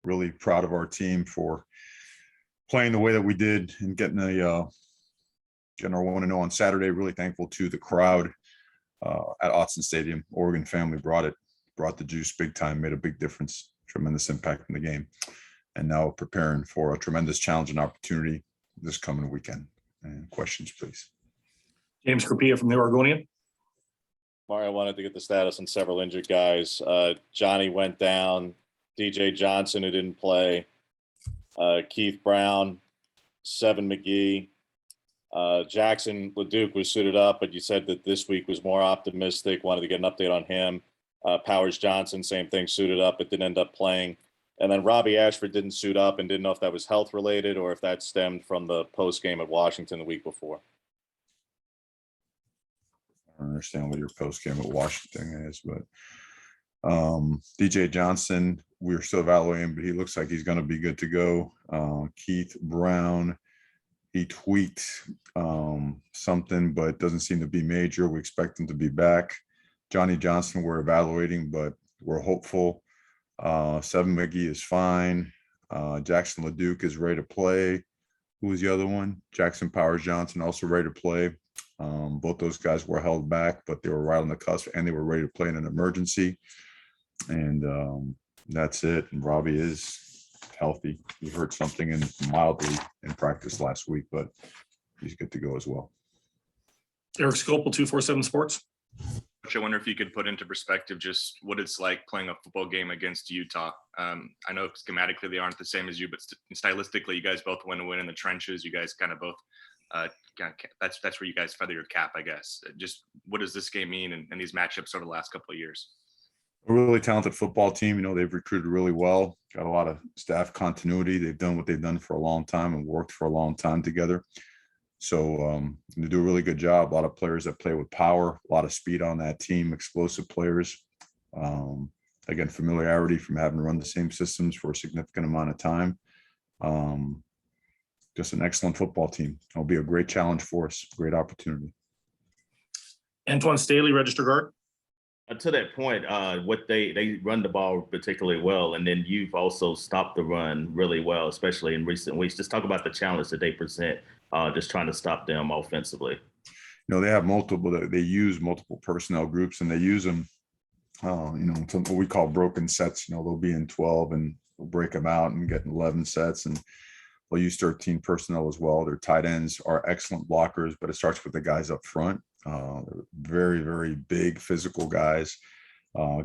really proud of our team for playing the way that we did and getting our 1-0 on Saturday. Really thankful to the crowd at Autzen Stadium. Oregon family brought the juice big time, made a big difference, tremendous impact in the game. And now preparing for a tremendous challenge and opportunity this coming weekend. And questions, please. James Crapia from the Oregonian. Mario, wanted to get the status on several injured guys. Johnny went down. DJ Johnson, who didn't play. Keith Brown, Seven McGee. Jackson LeDuc was suited up, but you said that this week was more optimistic. Wanted to get an update on him. Powers Johnson, same thing, suited up, but didn't end up playing. And then Robbie Ashford didn't suit up and didn't know if that was health related or if that stemmed from the post game at Washington the week before. I don't understand what your post game at Washington is, but DJ Johnson, we're still evaluating, but he looks like he's going to be good to go. Keith Brown, he tweaked something, but doesn't seem to be major. We expect him to be back. Johnny Johnson, we're evaluating, but we're hopeful. Seven McGee is fine. Jackson LeDuc is ready to play. Who was the other one? Jackson Powers Johnson, also ready to play. Both those guys were held back, but they were right on the cusp and they were ready to play in an emergency. And that's it. And Robbie is healthy. He hurt something mildly in practice last week, but he's good to go as well. Eric Scopel, 247 Sports. I wonder if you could put into perspective just what it's like playing a football game against Utah. I know schematically they aren't the same as you, but stylistically, you guys both want to win in the trenches. You guys kind of both, that's where you guys feather your cap, I guess. Just what does this game mean and these matchups over the last couple of years? A really talented football team. They've recruited really well, got a lot of staff continuity. They've done what they've done for a long time and worked for a long time together. So they do a really good job. A lot of players that play with power, a lot of speed on that team, explosive players. Again, familiarity from having run the same systems for a significant amount of time. Just an excellent football team. It'll be a great challenge for us, great opportunity. Antoine Staley, register guard. To that point, what they run the ball particularly well, and then you've also stopped the run really well, especially in recent weeks. Just talk about the challenge that they present, just trying to stop them offensively. They have they use multiple personnel groups, and they use them, what we call broken sets. They'll be in 12 and we'll break them out and get 11 sets, and they'll use 13 personnel as well. Their tight ends are excellent blockers, but it starts with the guys up front. They're very, very big physical guys,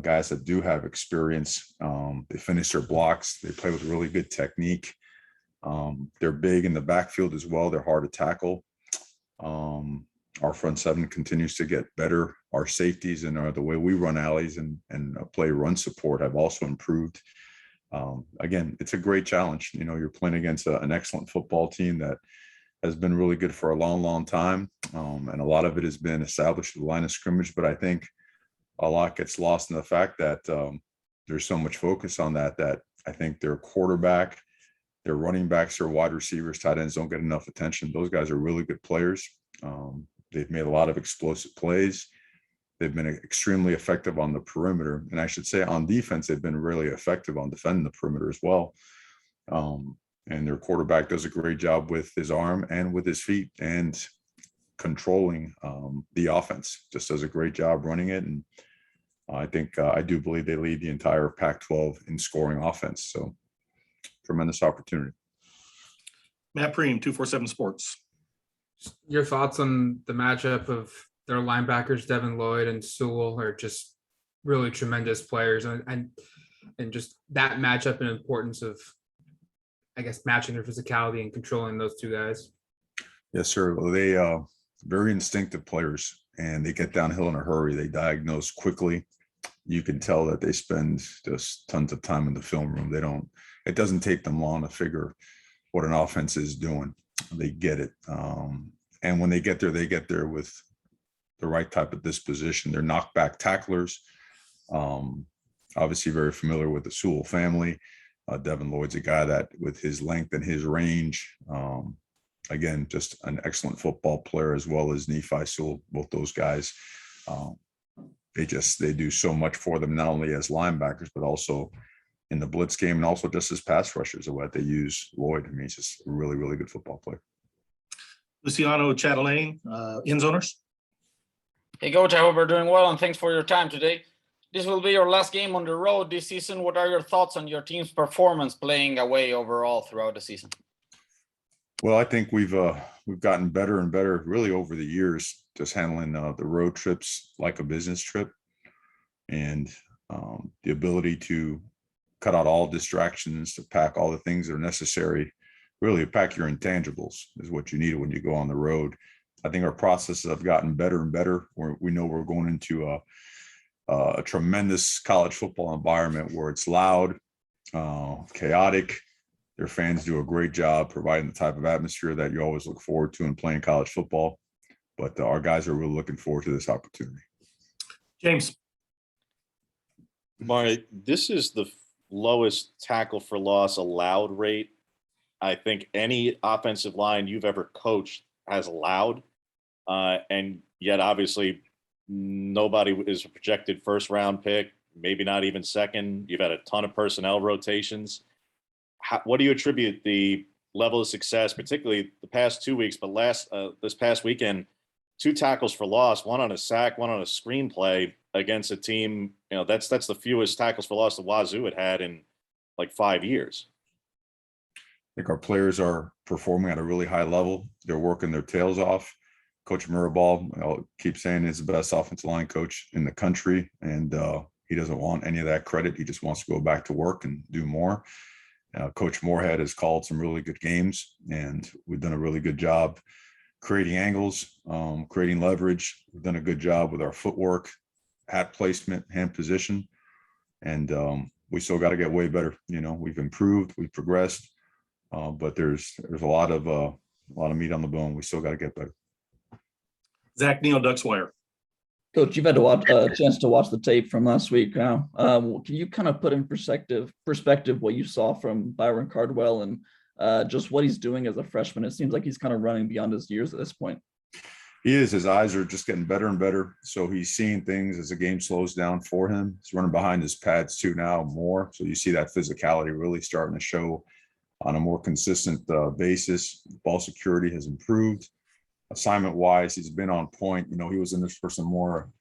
guys that do have experience. They finish their blocks. They play with really good technique. They're big in the backfield as well. They're hard to tackle. Our front seven continues to get better. Our safeties and the way we run alleys and play run support have also improved. Again, it's a great challenge. You're playing against an excellent football team that has been really good for a long, long time. And a lot of it has been established at the line of scrimmage, but I think a lot gets lost in the fact that there's so much focus on that I think their quarterback, their running backs, their wide receivers, tight ends don't get enough attention. Those guys are really good players. They've made a lot of explosive plays. They've been extremely effective on the perimeter. And I should say on defense, they've been really effective on defending the perimeter as well. And their quarterback does a great job with his arm and with his feet and controlling the offense. Just does a great job running it. And I do believe they lead the entire Pac-12 in scoring offense. So tremendous opportunity. Matt Preem, 247 Sports. Your thoughts on the matchup of their linebackers, Devin Lloyd and Sewell, are just really tremendous players, and just that matchup and importance of, I guess, matching their physicality and controlling those two guys. Yes, sir. Well, they very instinctive players, and they get downhill in a hurry. They diagnose quickly. You can tell that they spend just tons of time in the film room. It doesn't take them long to figure what an offense is doing. They get it. And when they get there with the right type of disposition. They're knockback tacklers. Obviously very familiar with the Sewell family. Devin Lloyd's a guy that, with his length and his range, again, just an excellent football player, as well as Nephi Sewell. Both those guys, they do so much for them, not only as linebackers, but also in the blitz game, and also just as pass rushers, what they use Lloyd. I mean, he's just a really, really good football player. Luciano Chatelain, end zoners. Hey, Coach, I hope you're doing well, and thanks for your time today. This will be your last game on the road this season. What are your thoughts on your team's performance playing away overall throughout the season? Well, I think we've gotten better and better really over the years, just handling the road trips like a business trip, and the ability to cut out all distractions, to pack all the things that are necessary. Really, pack your intangibles is what you need when you go on the road. I think our processes have gotten better and better. We know we're going into a tremendous college football environment where it's loud, chaotic. Their fans do a great job providing the type of atmosphere that you always look forward to in playing college football. But our guys are really looking forward to this opportunity. James. Mario, this is the lowest tackle for loss allowed rate I think any offensive line you've ever coached has allowed. And yet obviously nobody is a projected first round pick, maybe not even second. You've had a ton of personnel rotations. What do you attribute the level of success, particularly the past 2 weeks, but this past weekend, 2 tackles for loss, 1 on a sack, 1 on a screenplay against a team, that's the fewest tackles for loss the Wazoo had in like 5 years. I think our players are performing at a really high level. They're working their tails off. Coach Mirabal, I'll keep saying, is the best offensive line coach in the country, and he doesn't want any of that credit. He just wants to go back to work and do more. Coach Moorhead has called some really good games, and we've done a really good job creating angles, creating leverage. We've done a good job with our footwork, hat placement, hand position, and we still got to get way better. We've improved, we've progressed, but there's a lot of meat on the bone. We still got to get better. Zach Neal, Duckswire. Coach, you've had a chance to watch the tape from last week now. Can you kind of put in perspective what you saw from Byron Cardwell and just what he's doing as a freshman? It seems like he's kind of running beyond his years at this point. He is. His eyes are just getting better and better. So he's seeing things as the game slows down for him. He's running behind his pads too now more. So you see that physicality really starting to show on a more consistent basis. Ball security has improved. Assignment wise, he's been on point. He was in this for some more,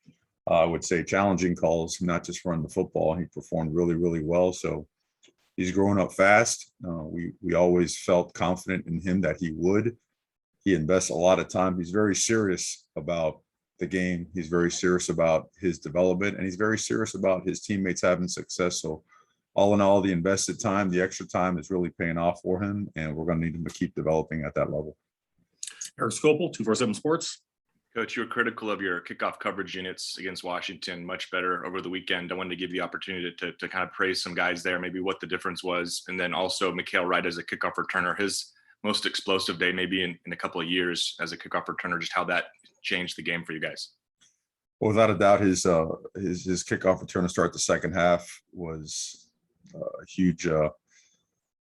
I would say, challenging calls, not just running the football. He performed really, really well. So he's growing up fast. We always felt confident in him that he would. He invests a lot of time. He's very serious about the game. He's very serious about his development, and he's very serious about his teammates having success. So all in all, the invested time, the extra time is really paying off for him, and we're going to need him to keep developing at that level. Eric Scopel, 247 Sports. Coach, you were critical of your kickoff coverage units against Washington, much better over the weekend. I wanted to give you the opportunity to kind of praise some guys there, maybe what the difference was. And then also Mikhail Wright as a kickoff returner, his most explosive day maybe in a couple of years as a kickoff returner, just how that changed the game for you guys. Well, without a doubt, his kickoff return to start the second half was a huge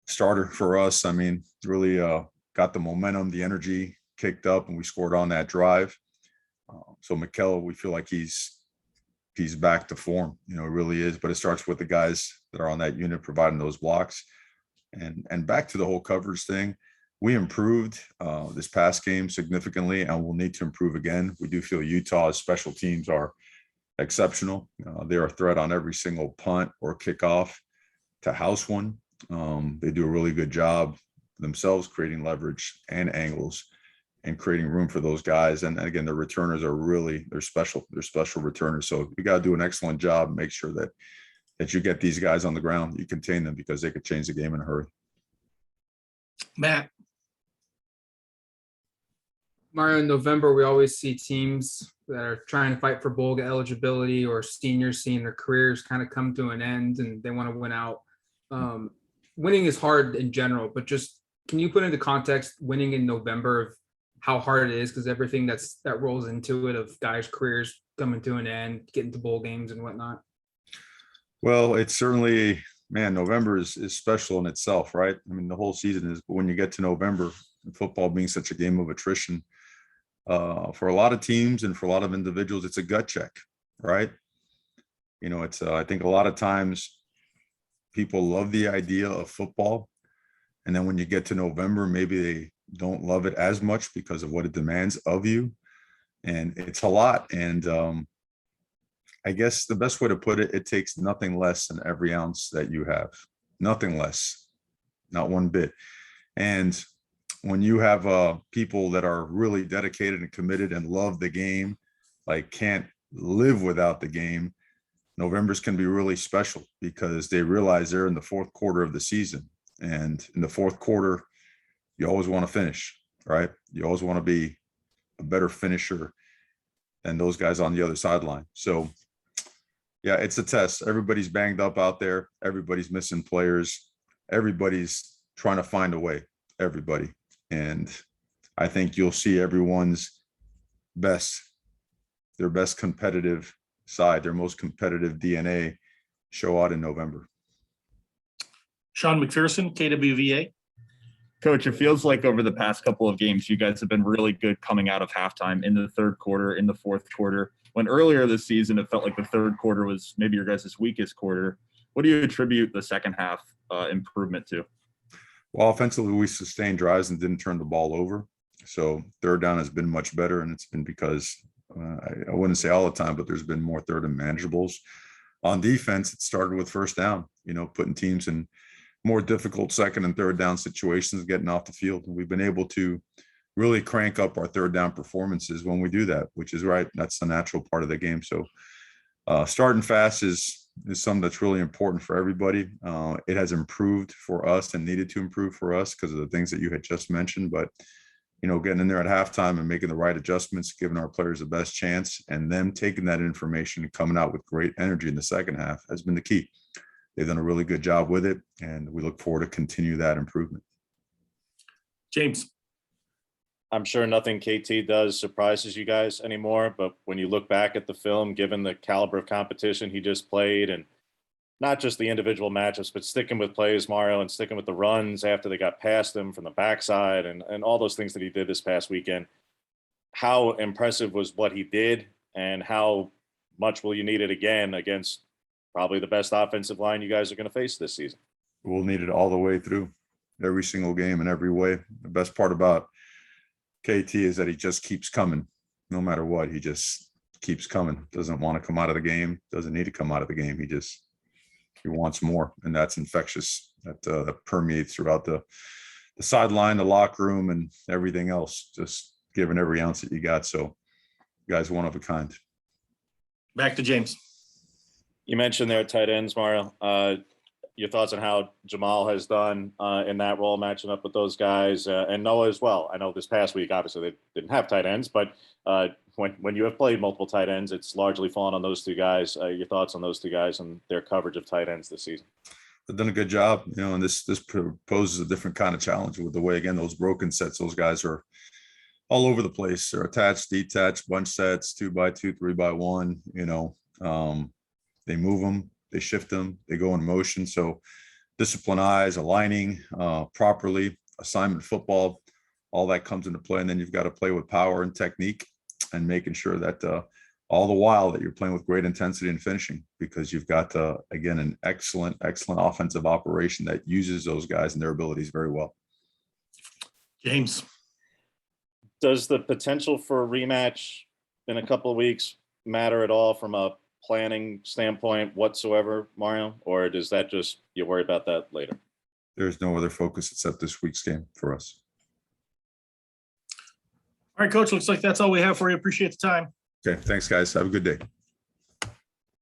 starter for us. I mean, really got the momentum, the energy kicked up, and we scored on that drive. So Mikhail, we feel like he's back to form. It really is. But it starts with the guys that are on that unit providing those blocks. And back to the whole coverage thing, we improved this past game significantly, and we'll need to improve again. We do feel Utah's special teams are exceptional. They're a threat on every single punt or kickoff to house one. They do a really good job themselves creating leverage and angles and creating room for those guys. And again, the returners are they're special returners. So you got to do an excellent job, make sure that you get these guys on the ground, you contain them, because they could change the game in a hurry. Matt. Mario, in November, we always see teams that are trying to fight for bowl eligibility or seniors seeing their careers kind of come to an end and they want to win out. Winning is hard in general, but just can you put into context winning in November of how hard it is, because everything that rolls into it of guys' careers coming to an end, getting to bowl games and whatnot? Well, it's certainly, November is special in itself, right? I mean, the whole season is, but when you get to November, football being such a game of attrition, for a lot of teams and for a lot of individuals, it's a gut check, right? It's I think a lot of times people love the idea of football. And then when you get to November, maybe they don't love it as much because of what it demands of you. And it's a lot. And I guess the best way to put it, it takes nothing less than every ounce that you have. Nothing less, not one bit. And when you have people that are really dedicated and committed and love the game, like can't live without the game, November's can be really special because they realize they're in the fourth quarter of the season. And in the fourth quarter, you always want to finish, right? You always want to be a better finisher than those guys on the other sideline. So yeah, it's a test. Everybody's banged up out there. Everybody's missing players. Everybody's trying to find a way, everybody. And I think you'll see everyone's best, their best competitive side, their most competitive DNA show out in November. Sean McPherson, KWVA. Coach, it feels like over the past couple of games, you guys have been really good coming out of halftime in the third quarter, in the fourth quarter. When earlier this season, it felt like the third quarter was maybe your guys' weakest quarter. What do you attribute the second half improvement to? Well, offensively, we sustained drives and didn't turn the ball over. So third down has been much better, and it's been because I wouldn't say all the time, but there's been more third and manageables. On defense, it started with first down, putting teams in more difficult second and third down situations, getting off the field. And we've been able to really crank up our third down performances when we do that, which is right. That's the natural part of the game. So starting fast is something that's really important for everybody. It has improved for us and needed to improve for us because of the things that you had just mentioned. But, getting in there at halftime and making the right adjustments, giving our players the best chance, and them taking that information and coming out with great energy in the second half has been the key. They've done a really good job with it, and we look forward to continue that improvement. James. I'm sure nothing KT does surprises you guys anymore, but when you look back at the film, given the caliber of competition he just played, and not just the individual matchups, but sticking with plays, Mario, and sticking with the runs after they got past him from the backside and all those things that he did this past weekend, how impressive was what he did, and how much will you need it again against probably the best offensive line you guys are going to face this season? We'll need it all the way through, every single game in every way. The best part about KT is that he just keeps coming. No matter what, he just keeps coming. Doesn't want to come out of the game, doesn't need to come out of the game. He wants more, and that's infectious. That permeates throughout the sideline, the locker room, and everything else. Just giving every ounce that you got. So, you guys, one of a kind. Back to James. You mentioned their tight ends, Mario. Your thoughts on how Jamal has done in that role, matching up with those guys, and Noah as well. I know this past week, obviously, they didn't have tight ends, but when you have played multiple tight ends, it's largely fallen on those two guys. Your thoughts on those two guys and their coverage of tight ends this season? They've done a good job, and this poses a different kind of challenge with the way, again, those broken sets, those guys are all over the place. They're attached, detached, bunch sets, 2x2, 3x1, they move them, they shift them, they go in motion. So discipline eyes, aligning properly, assignment football, all that comes into play. And then you've got to play with power and technique and making sure that all the while that you're playing with great intensity and finishing, because you've got, again, an excellent offensive operation that uses those guys and their abilities very well. James. Does the potential for a rematch in a couple of weeks matter at all from a planning standpoint whatsoever, Mario? Or does that just, you worry about that later? There's no other focus except this week's game for us. All right, Coach, looks like that's all we have for you. Appreciate the time. Okay, thanks, guys. Have a good day.